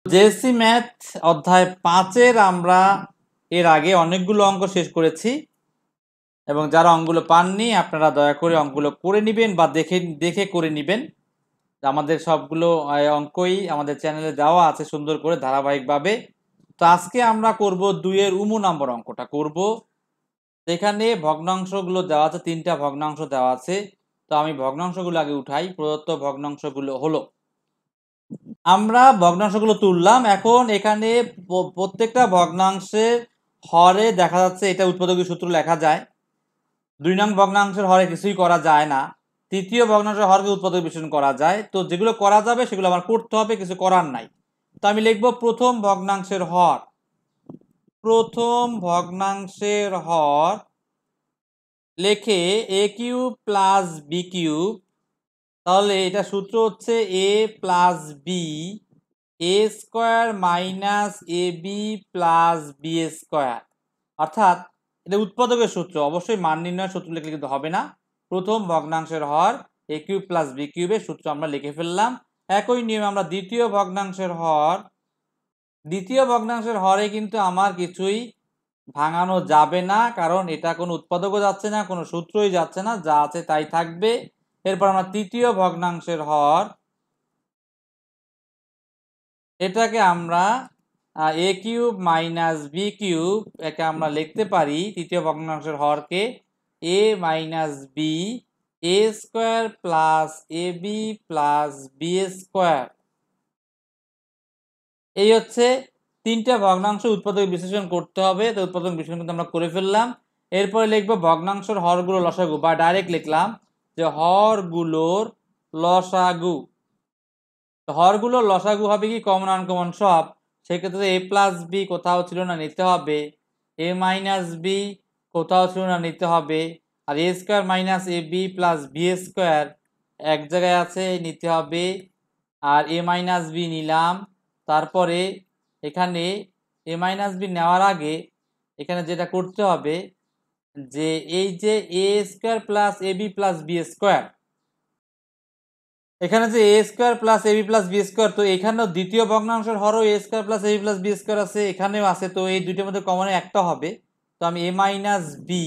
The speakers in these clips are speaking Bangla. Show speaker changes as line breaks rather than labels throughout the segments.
জেএসসি ম্যাথ অধ্যায় 5-এর আমরা এর আগে অনেকগুলো অঙ্ক শেষ করেছি এবং যারা অঙ্কগুলো পাননি আপনারা দয়া করে অঙ্কগুলো করে নেবেন বা দেখে করে নেবেন। আমাদের সবগুলো অঙ্কই আমাদের চ্যানেলে দেওয়া আছে সুন্দর করে ধারাবাহিকভাবে। তো আজকে আমরা করব 2-এর উমু নম্বর অঙ্কটা করব। এখানে ভগ্নাংশগুলো দেওয়া আছে, 3টা ভগ্নাংশ দেওয়া আছে। তো আমি ভগ্নাংশগুলো আগে উঠাই। প্রদত্ত ভগ্নাংশগুলো হলো, আমরা ভগ্নাংশগুলো তুললাম। এখন এখানে প্রত্যেকটা ভগ্নাংশের হরে দেখা যাচ্ছে এটা উৎপাদকের সূত্র লেখা যায়। 2 নং ভগ্নাংশের হরে কিছুই করা যায় না। তৃতীয় ভগ্নাংশের হরকে উৎপাদক বিশ্লেষণ করা যায়। তো যেগুলো করা যাবে সেগুলো আমার করতে হবে, কিছু করার নাই। তো আমি লিখব প্রথম ভগ্নাংশের হর। প্রথম ভগ্নাংশের হর লেখে a cube plus b cube. তাহলে এটা সূত্র হচ্ছে a plus b a square minus A B plus B square. অর্থাৎ এটা উৎপাদকের সূত্র, অবশ্যই মান নির্ণয়ের সূত্র লিখলে কিন্তু হবে না। প্রথম ভগ্নাংশের হর এ কিউব প্লাস বি কিউবের সূত্র আমরা লিখে ফেললাম। একই নিয়মে আমরা দ্বিতীয় ভগ্নাংশের হরে কিন্তু আমার কিছুই ভাঙানো যাবে না, কারণ এটা কোনো উৎপাদকও যাচ্ছে না, কোনো সূত্রই যাচ্ছে না, যা আছে তাই থাকবে। এরপর আমরা তৃতীয় ভগ্নাংশের হর, এটাকে আমরা এ কিউব মাইনাস বি কিউব, একে আমরা লিখতে পারি তৃতীয় ভগ্নাংশের হরকে এ minus b A square plus A B plus B square. এই হচ্ছে 3টা ভগ্নাংশ উৎপাদক বিশ্লেষণ করতে হবে। তো উৎপাদক বিশ্লেষণ কিন্তু আমরা করে ফেললাম। এরপরে লিখবো ভগ্নাংশের হরগুলো লসাগু, বা ডাইরেক্ট লিখলাম যে হরগুলোর লসাগু। হরগুলোর লসাগু হবে কি কমন আনকমন সব, সেক্ষেত্রে এ প্লাস বি কোথাও ছিল না, নিতে হবে। এ মাইনাস বি কোথাও ছিল না, নিতে হবে। আর এ square minus A B plus B square এক জায়গায় আছে, নিতে হবে। আর এ মাইনাস বি নিলাম। তারপরে এখানে এ মাইনাস বি নেওয়ার আগে এখানে যেটা করতে হবে যে এই যে এ square plus A B plus B square, এখানে যে এ square plus A B plus B square, তো এখানেও দ্বিতীয় ভগ্নাংশের হরও এ square plus A B plus B square আছে, এখানেও আছে। তো এই দুইটার মধ্যে কমনে একটা হবে। তো আমি এ minus b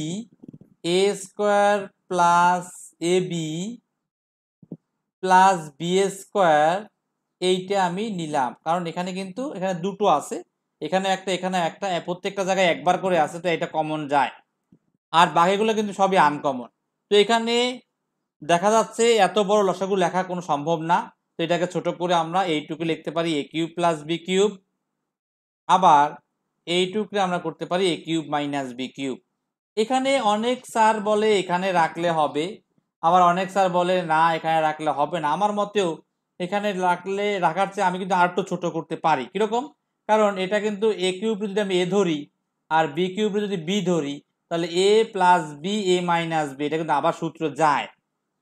A square plus A B plus B square এইটা আমি নিলাম, কারণ এখানে কিন্তু এখানে দুটো আছে, এখানে একটা এখানে একটা, প্রত্যেকটা জায়গায় একবার করে আছে, তো এটা কমন যায়। আর বাকিগুলো কিন্তু সবই আনকমন। তো এখানে দেখা যাচ্ছে এত বড় লসাগু লেখা কোনো সম্ভব না, তো এটাকে ছোট করে আমরা এইটুকু লিখতে পারি a cube plus b cube. আবার এইটুকু আমরা করতে পারি a cube minus B cube. এখানে অনেক স্যার বলে এখানে রাখলে হবে, আবার অনেক স্যার বলে না এখানে রাখলে হবে না। আমার মতেও এখানে রাখার চেয়ে আমি কিন্তু আর একটু ছোট করতে পারি। কিরকম? কারণ এটা কিন্তু এ কিউব যদি আমি এ ধরি আর বি কিউব যদি বি ধরি, তাহলে এ plus B A minus B, এটা কিন্তু আবার সূত্র যায়।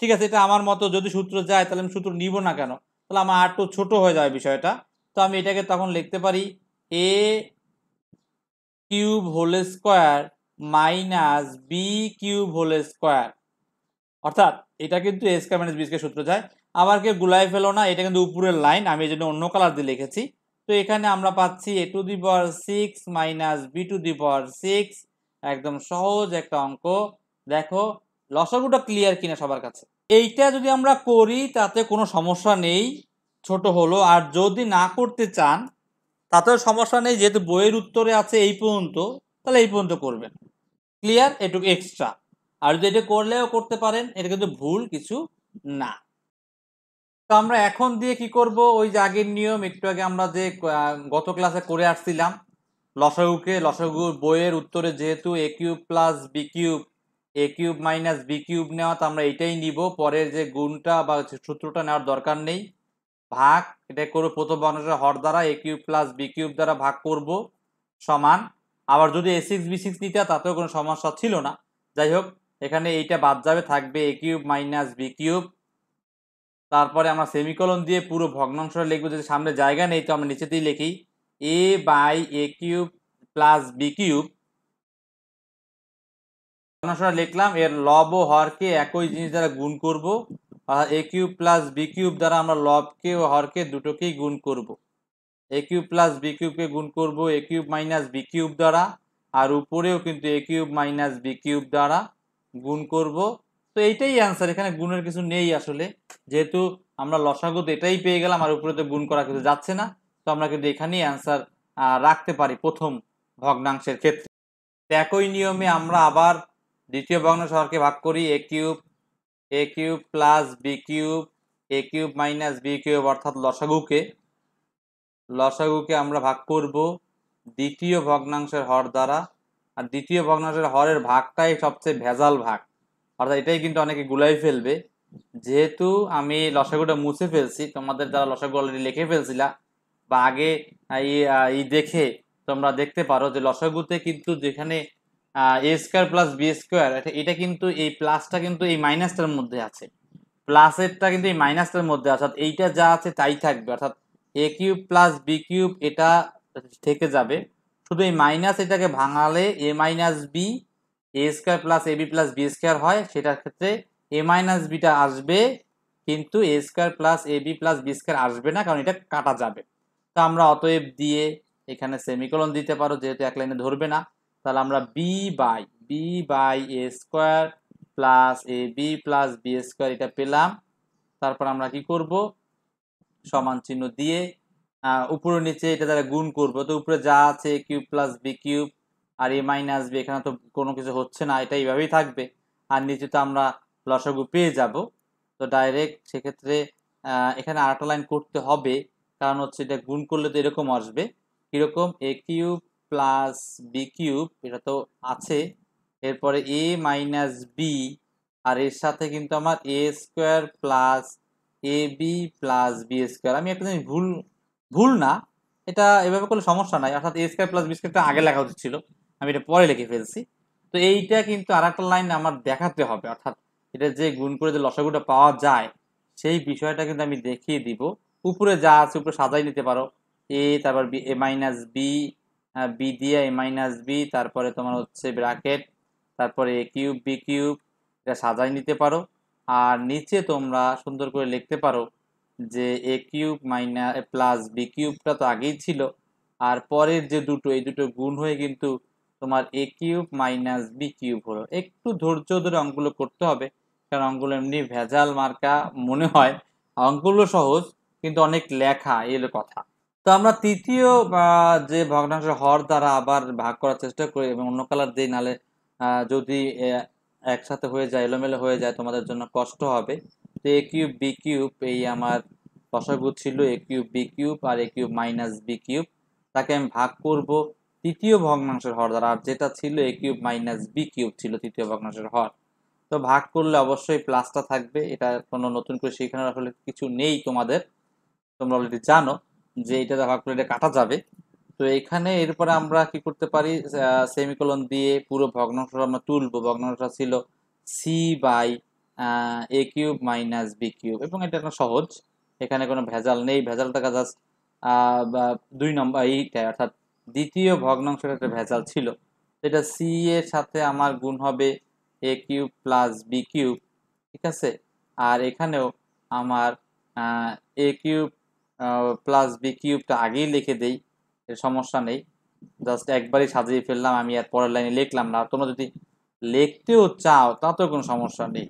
ঠিক আছে, এটা আমার মতো, যদি সূত্র যায় তাহলে আমি সূত্র নিব না কেন, তাহলে আমার আর একটু ছোট হয়ে যাবে বিষয়টা। তো আমি এটাকে তখন লিখতে পারি a cube whole square minus B cube whole square. অর্থাৎ এটা কিন্তু a square minus b square সূত্র যায়। আবার কেউ গুলাই ফেলো না, এটা কিন্তু উপরের লাইন, আমি এই জন্য অন্য কালার দিয়ে লিখেছি। তো এখানে আমরা পাচ্ছি a to the power 6 minus b to the power 6। একদম সহজ একটা অঙ্ক। দেখো লসাগুটা ক্লিয়ার কিনা সবার কাছে। এইটা যদি আমরা করি তাতে কোনো সমস্যা নেই, ছোট হলো। আর যদি না করতে চান তাতেও সমস্যা নেই, যেহেতু বইয়ের উত্তরে আছে এই পর্যন্ত, তাহলে এই পর্যন্ত করবেন। ক্লিয়ার? এটুকু এক্সট্রা। আর যদি এটা করলেও করতে পারেন, এটা কিন্তু ভুল কিছু না। তো আমরা এখন দিয়ে কি করব, ওই যে আগের নিয়ম, একটু আগে আমরা যে গত ক্লাসে করে আসছিলাম লসাগু বইয়ের উত্তরে যেহেতু এ কিউব প্লাস বি কিউব এ কিউব মাইনাস বি কিউব নেওয়া, তো আমরা এটাই নিব। পরের যে গুণটা বা সূত্রটা নেওয়ার দরকার নেই। ভাগ, এটা করবো প্রথম ভগ্নাংশের হর দ্বারা, এ কিউব প্লাস বি কিউব দ্বারা ভাগ করব, সমান। আবার যদি এ সিক্স বি সিক্স নিতে তাতেও কোনো সমস্যা ছিল না। যাই হোক, এখানে এইটা বাদ যাবে, থাকবে এ কিউব মাইনাস বি কিউব। তারপরে আমরা সেমিকলন দিয়ে পুরো ভগ্নাংশটা লিখবো, যদি সামনে জায়গা নেই তো আমরা নিচেতেই লিখি a by A cube plus b cube. ভগ্নাংশটা লিখলাম, এর লব ও হরকে একই জিনিস দ্বারা গুণ করব। এ কিউব প্লাস বি কিউব দ্বারা আমরা লবকে ও হরকে দুটোকেই গুণ করব। এ কিউব প্লাস বি কিউবকে গুণ করব এ কিউব মাইনাস বি কিউব দ্বারা, আর উপরেও কিন্তু এ কিউব মাইনাস বি কিউব দ্বারা গুণ করব। তো এইটাই অ্যান্সার, এখানে গুণের কিছু নেই আসলে, যেহেতু আমরা লসাগু তো এটাই পেয়ে গেলাম আর উপরে তো গুণ করা কিছু যাচ্ছে না, তো আমরা কিন্তু এখানেই অ্যান্সার রাখতে পারি প্রথম ভগ্নাংশের ক্ষেত্রে। একই নিয়মে আমরা আবার দ্বিতীয় ভগ্নাংশ হরকে ভাগ করি এ কিউব প্লাস বি কিউব এ কিউব মাইনাস বি কিউব, অর্থাৎ লসাগুকে আমরা ভাগ করব দ্বিতীয় ভগ্নাংশের হর দ্বারা। আর দ্বিতীয় ভগ্নাংশের হরের ভাগটাই সবচেয়ে ভেজাল ভাগ, অর্থাৎ এটাই কিন্তু অনেকে গুলাই ফেলবে। যেহেতু আমি লসাগুটা মুছে ফেলছি, তোমাদের যারা লসাগু অলরেডি লিখে ফেলছিলা বা আগে দেখে তোমরা দেখতে পারো যে লসাগুতে কিন্তু যেখানে এ স্কোয়ার প্লাস বি স্কোয়ার, এটা কিন্তু এই প্লাসটা কিন্তু এই মাইনাসটার মধ্যে আছে, প্লাসেরটা কিন্তু এই মাইনাসটার মধ্যে আছে, অর্থাৎ এইটা যা আছে তাই থাকবে, অর্থাৎ এ কিউব প্লাস বি কিউব এটা থেকে যাবে, শুধু এই মাইনাস এটাকে ভাঙালে এ minus b A square plus A B plus B square হয়, সেটার ক্ষেত্রে এ মাইনাস বিটা আসবে, কিন্তু a square plus A B plus B square আসবে না, কারণ এটা কাটা যাবে। তো আমরা অতএব দিয়ে এখানে সেমিকোলন দিতে পারো, যেহেতু এক লাইনে ধরবে না, তাহলে আমরা B by A square plus A B plus B square এটা পেলাম। তারপর আমরা কি করব, সমান চিহ্ন দিয়ে উপরে নিচে এটা দ্বারা গুণ করব, তো উপরে যা আছে এ কিউব প্লাস বি কিউব আর এ মাইনাস বি, এখানে তো কোনো কিছু হচ্ছে না, এটা এইভাবেই থাকবে, আর নিচে তো আমরা লসাগু পেয়ে যাব। তো ডাইরেক্ট সেক্ষেত্রে এখানে আরেকটা লাইন করতে হবে, কারণ হচ্ছে এটা গুণ করলে তো এরকম আসবে, কিরকম এ কিউব প্লাস বি কিউব এটা তো আছে, এরপরে এ মাইনাস বি, আর এর সাথে কিন্তু আমার এ square plus A B plus B square. আমি একটা জিনিস ভুল ভুল না, এটা এভাবে করলে সমস্যা নাই, অর্থাৎ এ স্কোয়ার প্লাস বি স্কোয়ারটা আগে লেখা উচিত ছিল, আমি এটা পরে লিখে ফেলছি। তো এইটা কিন্তু আর একটা লাইন আমার দেখাতে হবে, অর্থাৎ এটা যে গুণ করে যে লসাগুটা পাওয়া যায় সেই বিষয়টা কিন্তু আমি দেখিয়ে দিব। উপরে যা আছে উপরে সাজাই নিতে পারো, এ তারপর B A minus B, B দিয়ে এ মাইনাস বি, তারপরে তোমার হচ্ছে ব্র্যাকেট, তারপরে এ কিউব বি কিউব, এটা সাজাই নিতে পারো। আর নিচে তোমরা সুন্দর করে লিখতে পারো যে এ কিউব মাইনাস প্লাস বি কিউবটা তো আগেই ছিল, আর পরের যে দুটো এই দুটো গুণ হয়ে কিন্তু তোমার এ কিউব মাইনাস বি কিউব হলো। একটু ধৈর্য ধরে অঙ্কগুলো করতে হবে, কারণ অঙ্কগুলো এমনি ভেজাল মার্কা মনে হয়, অঙ্কগুলো সহজ কিন্তু অনেক লেখা, এই হলো কথা। তো আমরা তৃতীয় যে ভগ্নাংশের হর দ্বারা আবার ভাগ করার চেষ্টা করি, এবং অন্য কালার দিই, নাহলে যদি একসাথে হয়ে যায় এলোমেলো হয়ে যায় তোমাদের জন্য কষ্ট হবে। তো এ কিউব বি কিউব এই আমার লসাগু ছিল এ কিউব বি কিউব আর এ কিউব মাইনাস বি কিউব, তাকে আমি ভাগ করব তৃতীয় ভগ্নাংশের হর দ্বারা, আর যেটা ছিল এ কিউব মাইনাস বি কিউব ছিল তৃতীয় ভগ্নাংশের হর। তো ভাগ করলে অবশ্যই প্লাসটা থাকবে, এটা কোনো নতুন করে শেখানোর আসলে কিছু নেই তোমাদের, তোমরা অলরেডি জানো যে এটা ভাগ করলে এটা কাটা যাবে। তো এখানে এরপরে আমরা কি করতে পারি, সেমিকোলন দিয়ে পুরো ভগ্নাংশটা আমরা তুলবো, ভগ্নাংশটা ছিল C by A cube minus B cube, এবং এটা একটা সহজ, এখানে কোনো ভেজাল নেই, ভেজালটা জাস্ট দুই নম্বর এইটা, অর্থাৎ দ্বিতীয় ভগ্নাংশের একটা ভেজাল ছিল। এটা সি এর সাথে আমার গুণ হবে এ কিউব প্লাস বি কিউব, ঠিক আছে, আর এখানেও আমার এ কিউব প্লাস বি কিউবটা আগেই লিখে দেই, এর সমস্যা নেই, জাস্ট একবারই সাজিয়ে ফেললাম, আমি আর পরের লাইনে লিখলাম না। তোমরা যদি লিখতেও চাও তাতেও কোনো সমস্যা নেই,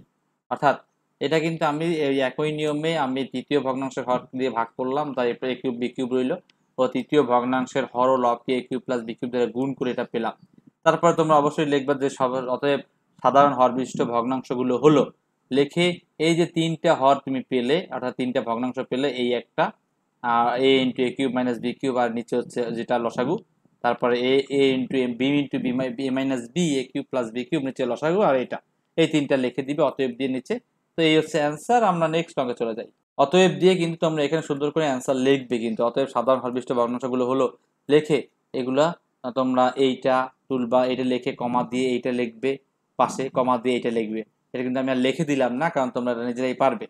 অর্থাৎ এটা কিন্তু আমি এই একই নিয়মে আমি তৃতীয় ভগ্নাংশের হর দিয়ে ভাগ করলাম, তাই এরপরে এ কিউব বি কিউব রইল, ও তৃতীয় ভগ্নাংশের হর ও লবকে এ কিউব প্লাস বি কিউব দ্বারা গুণ করে এটা পেলাম। তারপরে তোমরা অবশ্যই লিখবা যে অতএব সাধারণ হর বিশিষ্ট ভগ্নাংশগুলো হলো, লিখে এই যে তিনটা হর তুমি পেলে, অর্থাৎ তিনটা ভগ্নাংশ পেলে, এই একটা a into a cube minus B cube, আর নিচে হচ্ছে যেটা লসাগু, তারপরে a into b into b minus b a cube plus b cube, নিচে লসাগু, আর এটা এই তিনটা লিখে দিবে অতএব দিয়ে নিচে। তো এই হচ্ছে অ্যান্সার। আমরা নেক্সট অঙ্কে চলে যাই। অতএব দিয়ে কিন্তু তোমরা এখানে সুন্দর করে অ্যান্সার লিখবে, কিন্তু অতএব সাধারণ হরবিষ্ট ভগ্নাংশগুলো হলো লেখে এগুলা তোমরা এইটা তুলবা, এটা লিখে কমা দিয়ে এইটা লিখবে, পাশে কমা দিয়ে এইটা লিখবে, এটা কিন্তু আমি আর লিখে দিলাম না, কারণ তোমরা নিজেরাই পারবে।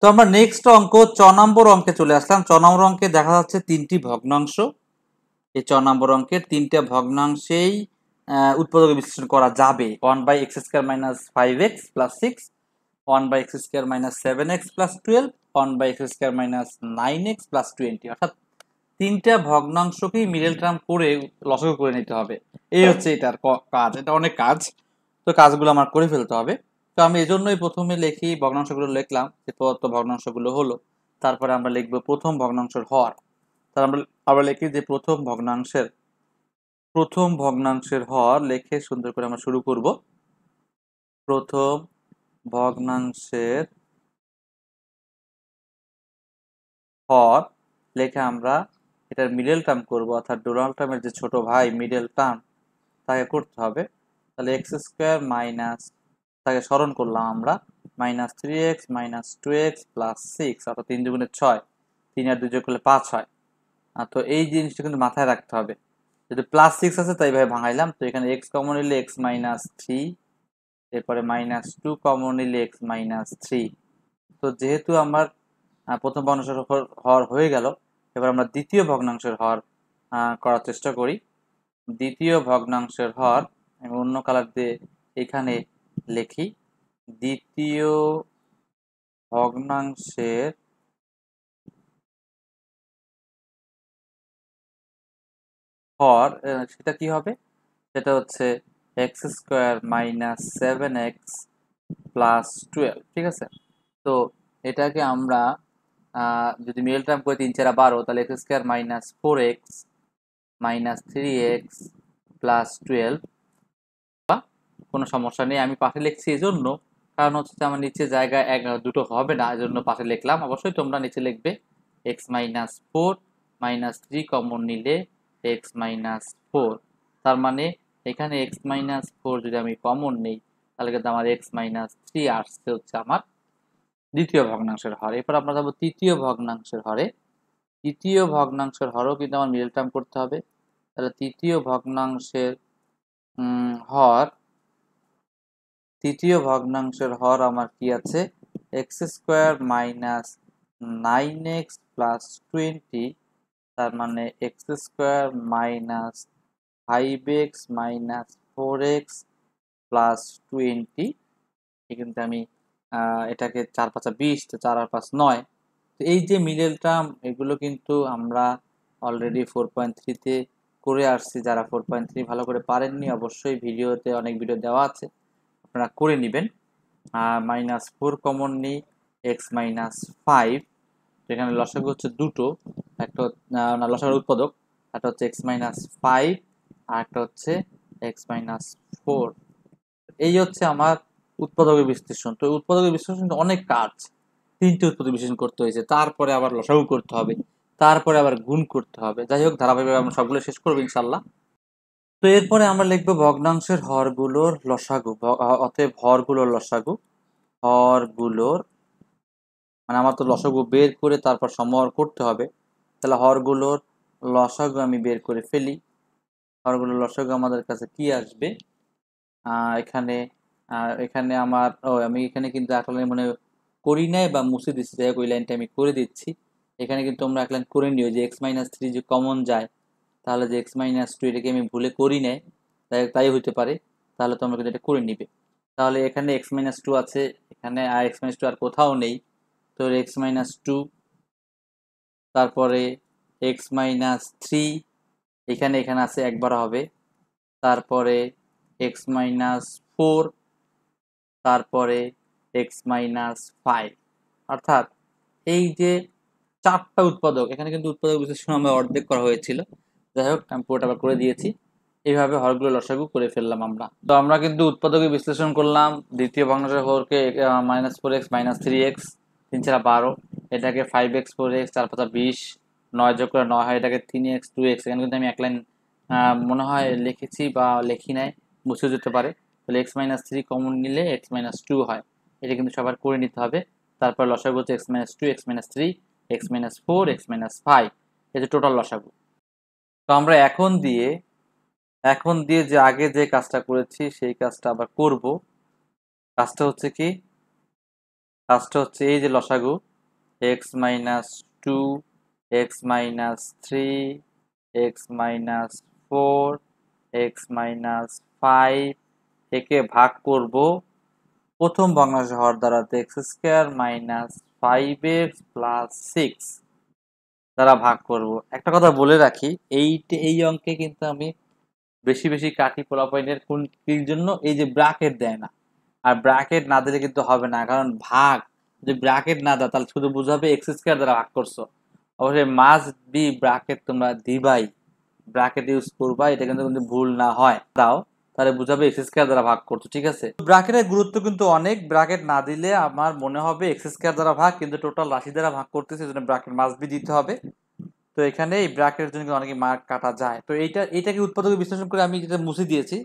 তো আমরা নেক্সট অঙ্ক 6 নম্বর অঙ্কে চলে আসলাম। 6 নম্বর অঙ্কে দেখা যাচ্ছে তিনটি ভগ্নাংশ, এই 6 নম্বর অঙ্কের তিনটা ভগ্নাংশেই উৎপাদক বিশ্লেষণ করা যাবে। 1/x² - 5x + 6, 1/x² - 7x + 12, 1/x² - 9x + 20, অর্থাৎ তিনটা ভগ্নাংশকেই মিডল টার্ম করে লসাগু করে নিতে হবে। এই হচ্ছে এটার কাজ। এটা অনেক কাজ, তো কাজগুলো আমার করে ফেলতে হবে। তো আমি এজন্যই প্রথমে লিখি, ভগ্নাংশগুলো লিখলাম যে প্রদত্ত ভগ্নাংশগুলো হলো। তারপরে আমরা লিখবো প্রথম ভগ্নাংশের হর। তারপর আমরা লিখি যে প্রথম ভগ্নাংশের হর লিখে সুন্দর করে আমরা শুরু করব। প্রথম ভগ্নাংশের হর লেখে আমরা এটার মিডল টার্ম করব, অর্থাৎ ডুরাল টার্মের যে ছোট ভাই মিডল টার্ম তাকে করতে হবে। তাহলে এক্স স্কোয়ার মাইনাস, তাকে স্মরণ করলাম আমরা, minus 3x minus 2x plus 6, অর্থাৎ 3 দুগুণে 6, 3 আর 2 যোগ করলে 5 হয়। তো এই জিনিসটা কিন্তু মাথায় রাখতে হবে। যদি প্লাস 6 আছে তাই ভাবে ভাঙাইলাম, তো এখানে x কমন নিলে x মাইনাস 3, এরপরে মাইনাস 2 কমন নিলে x মাইনাস 3। তো যেহেতু আমার প্রথম ভগ্নাংশের হর হয়ে গেল, এবার আমরা দ্বিতীয় ভগ্নাংশের হর করার চেষ্টা করি। দ্বিতীয় ভগ্নাংশের হর আমি অন্য কালার দিয়ে এখানে লিখি। দ্বিতীয় ভগ্নাংশের হর সেটা কি হবে? সেটা হচ্ছে x square minus 7x plus 12, ঠিক আছে? তো এটাকে আমরা যদি মিডল টার্ম করে 3 4 12, তাহলে x square minus 4x minus 3x plus 12, কোনো সমস্যা নেই। আমি পাশে লিখছি এই জন্য, কারণ হচ্ছে আমার নিচে জায়গায় দুটো হবে না, এই জন্য পাশে লিখলাম। অবশ্যই তোমরা নিচে লিখবে এক্স মাইনাস 4 মাইনাস 3 কমন নিলে এক্স মাইনাস 4। তার মানে এখানে এক্স মাইনাস 4 যদি আমি কমন নেই, তাহলে কিন্তু আমার এক্স মাইনাস 3 আসছে হচ্ছে আমার দ্বিতীয় ভগ্নাংশের হর। এরপর আমরা যাবো তৃতীয় ভগ্নাংশের হরে। তৃতীয় ভগ্নাংশের হরও কিন্তু আমার মিডল টার্ম করতে হবে। তাহলে তৃতীয় ভগ্নাংশের হর, তৃতীয় ভগ্নাংশের হর আমার কি আছে? X square minus 9x plus 20, তার মানে x square minus 5x minus 4x plus 20। কিন্তু আমি এটাকে 4 5 20, তো 4 আর 5 9। তো এই যে মিডল টার্ম, এগুলো কিন্তু আমরা অলরেডি 4.3-তে করে আসছি। যারা 4.3 ভালো করে পারেননি, অবশ্যই ভিডিওতে অনেক ভিডিও দেওয়া আছে, আপনারা করে নেবেন। মাইনাস 4 কমন নিই, এক্স মাইনাস 5। এখানে লসাগু হচ্ছে দুটো, একটা না, লসাগুর উৎপাদক, একটা হচ্ছে এক্স মাইনাস 5 আর একটা হচ্ছে এক্স মাইনাস 4। এই হচ্ছে আমার উৎপাদকের বিশ্লেষণ। তো উৎপাদকের বিশ্লেষণ অনেক কাজ, 3টে উৎপাদক বিশ্লেষণ করতে হয়েছে, তারপরে আবার লসাগু করতে হবে, তারপরে আবার গুণ করতে হবে। যাই হোক, ধারাবাহিকভাবে আমরা সবগুলো শেষ করবো ইনশাল্লাহ। তো এরপরে আমরা লিখবো ভগ্নাংশের হরগুলোর লসাগু, অতএব হরগুলোর লসাগু। হরগুলোর মানে আমার তো লসাগু বের করে তারপর সমহর করতে হবে, তাহলে হরগুলোর লসাগু আমি বের করে ফেলি। হরগুলোর লসাগু আমাদের কাছে কি আসবে? এখানে এখানে আমার আমি এখানে কিন্তু এক লাইন মনে করি নাই বা মুছে দিচ্ছি, যাই হোক ওই লাইনটা আমি করে দিচ্ছি। এখানে কিন্তু তোমরা এক লাইন করে নিও যে এক্স মাইনাস 3 যে কমন যায়, তাহলে যে এক্স মাইনাস 2, এটাকে আমি ভুলে করি নাই, তাই হইতে পারে। তাহলে তোমরা কিন্তু এটা করে নিবে। তাহলে এখানে এক্স মাইনাস 2 আছে, এখানে আর এক্স মাইনাস 2 আর কোথাও নেই, তো এক্স মাইনাস 2, তারপরে এক্স মাইনাস 3, এখানে এখানে আছে একবার হবে, তারপরে এক্স মাইনাস 4, তারপরে এক্স মাইনাস 5। অর্থাৎ এই যে 4টা উৎপাদক, এখানে কিন্তু উৎপাদক বিশ্লেষণ আমরা অর্ধেক করা হয়েছিল। যাই হোক, আমি পুরোটা আবার করে দিয়েছি। এইভাবে হরগুলো লসাগু করে ফেললাম আমরা। তো আমরা কিন্তু উৎপাদকে বিশ্লেষণ করলাম। দ্বিতীয় ভগ্নাংশের হরকে মাইনাস 4x মাইনাস 3x, 3 4 12, এটাকে 5x 4x 4 5 20, 9 যোগ করে 9 হয়, এটাকে 3x 2x। এখানে কিন্তু আমি এক লাইন মনে হয় লিখেছি বা লিখি নাই, মুছে যেতে পারে। তাহলে এক্স মাইনাস 3 কমন নিলে এক্স মাইনাস 2 হয়, এটা কিন্তু সবার করে নিতে হবে। তারপর লসাগু হচ্ছে x minus 2, x minus 3, x minus 4, x minus 5, এই যে টোটাল লসাগু। তো আমরা এখন দিয়ে যে আগে যে কাজটা করেছি সেই কাজটা আবার করব। কাজটা হচ্ছে কি? কাজটা হচ্ছে এই যে লসাগু x minus 2, x minus 3, x minus 4, x minus 5, একে ভাগ করব প্রথম ভগ্নাংশের হর দ্বারা, x square minus 5x plus 6, দ্বারা ভাগ করব। একটা কথা বলে রাখি, এই অঙ্কে কিন্তু আমি বেশি বেশি কাটি পোলাপয়েন্টের কোন কি জন্য, এই যে ব্র্যাকেট দেয় না। আর ব্র্যাকেট না দিলে কিন্তু হবে না, কারণ ভাগ যদি ব্র্যাকেট না দাও তাহলে শুধু বুঝাবে এক্স স্কয়ার দ্বারা ভাগ করছো। অবশ্যই মাস্ট বি ব্র্যাকেট তোমরা দিবাই, ব্র্যাকেট ইউজ করবা, এটা কিন্তু কিন্তু ভুল না হয় দাও তাহলে বুঝাবে এক্স স্কয়ার দ্বারা ভাগ করছো, ঠিক আছে। ব্র্যাকেটের গুরুত্ব কিন্তু অনেক, ব্র্যাকেট না দিলে আমার মনে হবে এক্স স্কয়ার দ্বারা ভাগ, কিন্তু টোটাল রাশি দ্বারা ভাগ করতেছে, এই জন্য ব্র্যাকেট মাস্ট বি দিতে হবে। তো এখানে এই ব্র্যাকেটের জন্য অনেকে মার্ক কাটা যায়। তো এইটাকে উৎপাদক বিশ্লেষণ করে আমি যেটা মুছে দিয়েছি,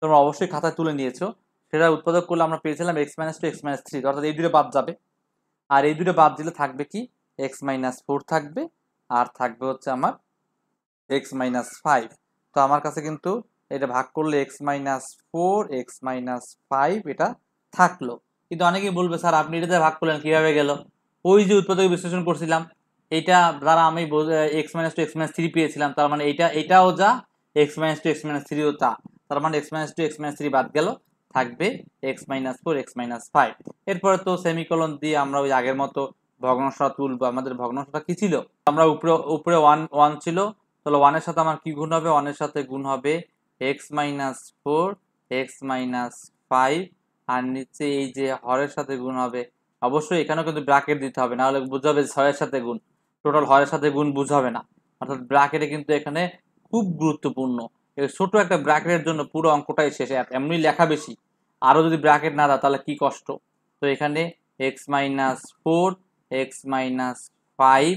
তোমরা অবশ্যই খাতায় তুলে নিয়েছো, সেটা উৎপাদক করলে আমরা পেয়েছিলাম x minus two x minus three, অর্থাৎ এই দুটো বাদ যাবে। আর এই দুটো বাদ দিলে থাকবে কি, এক্স মাইনাস ফোর থাকবে, আর থাকবে হচ্ছে আমার এক্স মাইনাস ফাইভ। তো আমার কাছে কিন্তু এটা ভাগ করলে x minus four x minus five এটা থাকলো। কিন্তু অনেকেই বলবে স্যার আপনি এটাতে ভাগ করলেন কিভাবে গেল, ওই যে উৎপাদক বিশ্লেষণ করছিলাম এইটা দ্বারা আমি x minus two x minus three পেয়েছিলাম, তার মানে এটাও যা, x minus two x minus থ্রিও তা, তার মানে x minus two x minus three বাদ গেল, থাকবে x minus four x minus five. এরপরে তো সেমিকোলন দিয়ে আমরা ওই আগের মতো ভগ্নাংশটা তুলবো। আমাদের ভগ্নাংশটা কি ছিল, আমরা উপরে উপরে ওয়ান ওয়ান ছিল, তাহলে ওয়ানের সাথে আমার কি গুণ হবে, ওয়ানের সাথে গুণ হবে x minus four x minus five, আর নিচে এই যে হরের সাথে গুণ হবে। অবশ্যই এখানেও কিন্তু ব্র্যাকেট দিতে হবে, না হলে বুঝাবে ছয়ের সাথে গুণ, টোটাল হরের সাথে গুণ বুঝাবে না। অর্থাৎ ব্র্যাকেটে কিন্তু এখানে খুব গুরুত্বপূর্ণ, ছোট একটা ব্র্যাকেটের জন্য পুরো অঙ্কটাই শেষে, এমনি লেখা বেশি, আরও যদি ব্র্যাকেট না দাও তাহলে কি কষ্ট। তো এখানে x minus four x minus five,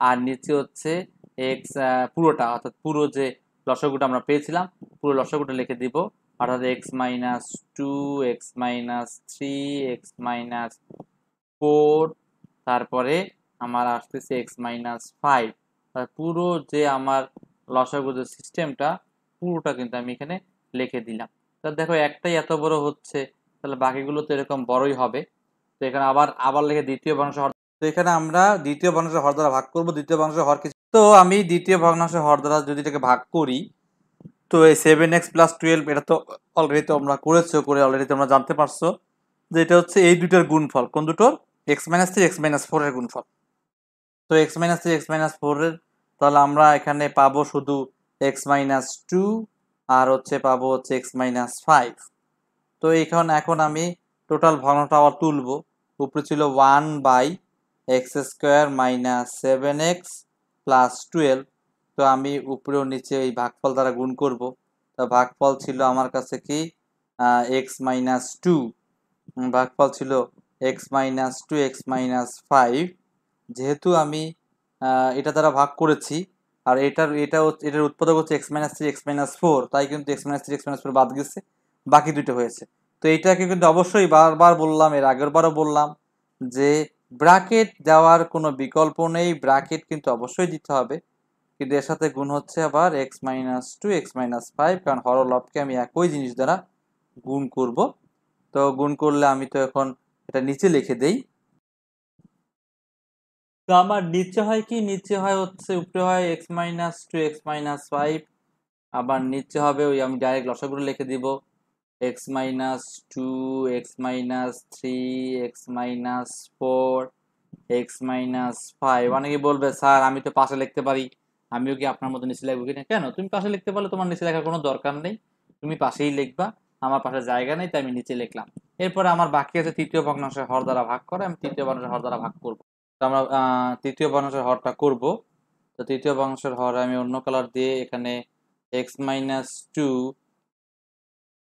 আর নিচে হচ্ছে এক্স পুরোটা, অর্থাৎ পুরো যে লসাগুটা আমরা পেয়েছিলাম পুরো লসাগুটা লিখে দিব, অর্থাৎ x minus two x minus three x minus four, তারপরে আমার আসতেছে এক্স মাইনাস ফাইভ। পুরো যে আমার লসাগু যে সিস্টেমটা পুরোটা কিন্তু আমি এখানে লিখে দিলাম। তা দেখো একটাই এত বড় হচ্ছে, তাহলে বাকিগুলো তো এরকম বড়ই হবে। তো এখানে আবার আবার লিখে দ্বিতীয় ভগ্নাংশ হর, তো এখানে আমরা দ্বিতীয় ভগ্নাংশ হর দ্বারা ভাগ করব। দ্বিতীয় ভগ্নাংশ হর কিছু, তো আমি দ্বিতীয় ভগ্নাংশ হর দ্বারা যদি এটাকে ভাগ করি, তো এই সেভেন এক্স প্লাস টুয়েলভ এটা তো অলরেডি তোমরা করেছো, করে অলরেডি তোমরা জানতে পারছো যে এটা হচ্ছে এই দুটোর গুণফল, কোন দুটোর, x minus three x minus four এর গুণফল। তো x minus three x minus four এর, তাহলে আমরা এখানে পাবো শুধু এক্স মাইনাস টু, আর হচ্ছে পাবো হচ্ছে এক্স মাইনাস ফাইভ। তো এখন আমি টোটাল ভগ্নাংশটা আবার তুলবো। উপরে ছিল one by x square minus seven x plus twelve, তো আমি উপরে ও নিচে এই ভাগফল দ্বারা গুণ করব। তো ভাগফল ছিল আমার কাছে কি এক্স মাইনাস টু, ভাগফল ছিল x minus two x minus five. যেহেতু আমি এটা দ্বারা ভাগ করেছি, আর এটার উৎপাদক হচ্ছে x minus three x minus four, তাই কিন্তু x minus three x minus four বাদ গেছে, বাকি দুটো হয়েছে। তো এইটাকে কিন্তু অবশ্যই বারবার বললাম, এর আগের বারও বললাম যে ব্র্যাকেট দেওয়ার কোনো বিকল্প নেই, ব্র্যাকেট কিন্তু অবশ্যই দিতে হবে। কিন্তু এর সাথে গুণ হচ্ছে আবার x minus two x minus five, কারণ হরলবকে আমি একই জিনিস দ্বারা গুণ করব। তো গুণ করলে আমি তো এখন এটা নিচে লিখে দেই। তো আমার নিচে হয় কি, নিচে হয় হচ্ছে উপরে হয় x minus two x minus five, আবার নিচে হবে ওই আমি ডাইরেক্ট লসাগুলো লিখে দিব x minus two x minus three x minus four x minus five. অনেকে বলবে স্যার আমি তো পাশে লিখতে পারি, আমিও কি আপনার মতো নিচে লিখবো কিনা। কেন, তুমি পাশে লিখতে পারলে তোমার নিচে লেখার কোনো দরকার নেই, তুমি পাশেই লিখবা, আমার পাশে জায়গা নেই তাই আমি নিচে লিখলাম। এরপরে আমার বাকি আছে তৃতীয় ভগ্নাংশের হর দ্বারা ভাগ করে, আমি তৃতীয় ভগ্নাংশের হর দ্বারা ভাগ করব। তো আমরা তৃতীয় ভগ্নাংশের হরটা করব। তো তৃতীয় ভগ্নাংশের হর আমি অন্য কালার দিয়ে এখানে x minus two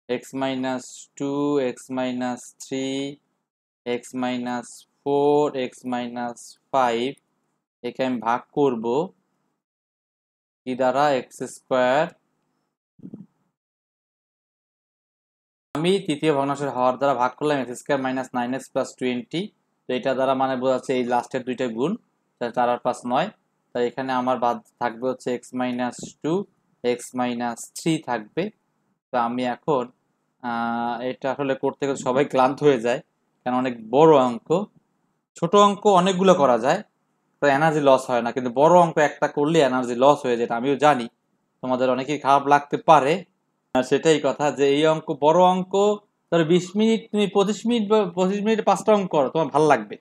x minus two x minus three x minus four x minus five, একে আমি ভাগ করব কি দ্বারা, এক্স স্কোয়ার। আমি তৃতীয় ভগ্নাংশের হর দ্বারা ভাগ করলাম x square minus nine x plus twenty. তো এটা দ্বারা মানে বোঝাচ্ছে এই লাস্টের দুইটা গুণ, চার আর পাঁচ নয়। তাই এখানে আমার বাদ থাকবে হচ্ছে x minus two x minus three থাকবে। তো আমি এখন এটা আসলে করতে গেলে সবাই ক্লান্ত হয়ে যায়, কারণ অনেক বড় অঙ্ক। ছোট অঙ্ক অনেকগুলো করা যায়, তো এনার্জি লস হয় না, কিন্তু বড় অঙ্ক একটা করলে এনার্জি লস হয়ে যায়, আমিও জানি তোমাদের অনেকেই খারাপ লাগতে পারে। সেটাই কথা, যে এই অঙ্ক বড় অঙ্ক, ধরো 20 মিনিট তুমি 25 মিনিট বা 25 মিনিটে 5টা অঙ্ক করো তোমার ভালো লাগবে,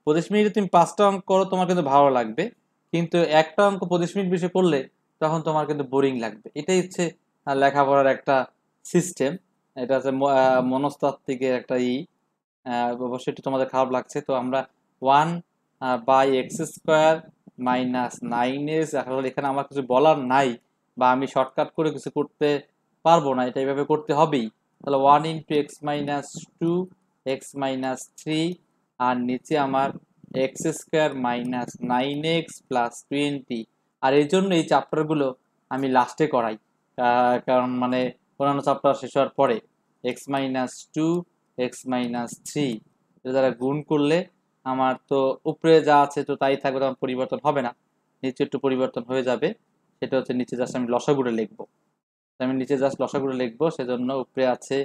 25 মিনিটে তুমি 5টা অঙ্ক করো তোমার কিন্তু ভালো লাগবে। কিন্তু একটা অঙ্ক 25 মিনিট বেশি করলে তখন তোমার কিন্তু বোরিং লাগবে। এটাই হচ্ছে লেখাপড়ার একটা সিস্টেম। এটা হচ্ছে মনস্তাত্ত্বিকের একটা অবশ্যই একটু তোমাদের খারাপ লাগছে। তো আমরা 1/x² - 9s, আসলে এখানে আমার কিছু বলার নাই বা আমি শর্টকাট করে কিছু করতে পারবো না, এটা এইভাবে করতে হবেই। তাহলে 1 × x−2 x−3, আর নিচে আমার x² - 9x + 20। আর এই জন্য এই চ্যাপ্টারগুলো আমি লাস্টে করাই, কারণ মানে অন্যান্য চ্যাপ্টার শেষ হওয়ার পরে x−2 x−3 এটা দ্বারা গুণ করলে আমার তো উপরে যা আছে তো তাই থাকবে, তখন পরিবর্তন হবে না, নিচে একটু পরিবর্তন হয়ে যাবে। সেটা হচ্ছে নিচে জাস্ট আমি লসাগুরে লিখবো। আমি নিচে জাস্ট লসাগুরে লিখবো, সেজন্য উপরে আছে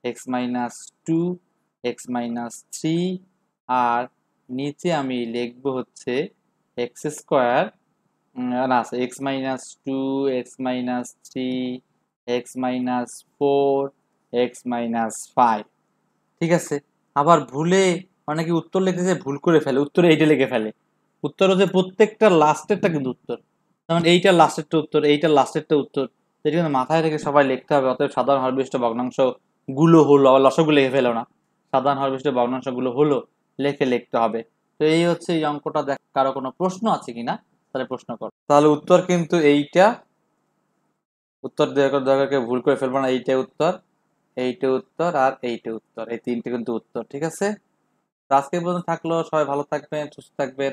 x−2 x−3, আর নিচে আমি লিখবো হচ্ছে x², না আছে x−2 x−3 x−4 x−5। ঠিক আছে। আবার ভুলে অনেকে উত্তর লিখতে যায়, ভুল করে ফেলে, উত্তরে এইটা লিখে ফেলে। উত্তর হচ্ছে প্রত্যেকটা লাস্টেরটা কিন্তু উত্তর, যেমন এইটার লাস্টেরটা উত্তর, এইটার লাস্টেরটা উত্তর। এটা কিন্তু মাথায় রেখে সবাই লিখতে হবে। অতএব সাধারণ হরবিষ্ট ভগ্নাংশ গুলো হলো, আবার লসগুলো লিখে ফেলো না, সাধারণ হরবিষ্ট ভগ্নাংশ গুলো হলো লিখে লিখতে হবে। তো এই হচ্ছে এই অঙ্কটা। দেখ কারো কোনো প্রশ্ন আছে কিনা, তাহলে প্রশ্ন কর। তাহলে উত্তর কিন্তু এইটা, উত্তর দয়া করে ভুল করে ফেলবো না, এইটা উত্তর, এইটা উত্তর, আর এইটা উত্তর, এই তিনটে কিন্তু উত্তর। ঠিক আছে। তো আজকে পর্যন্ত থাকলো, সবাই ভালো থাকবেন, সুস্থ থাকবেন।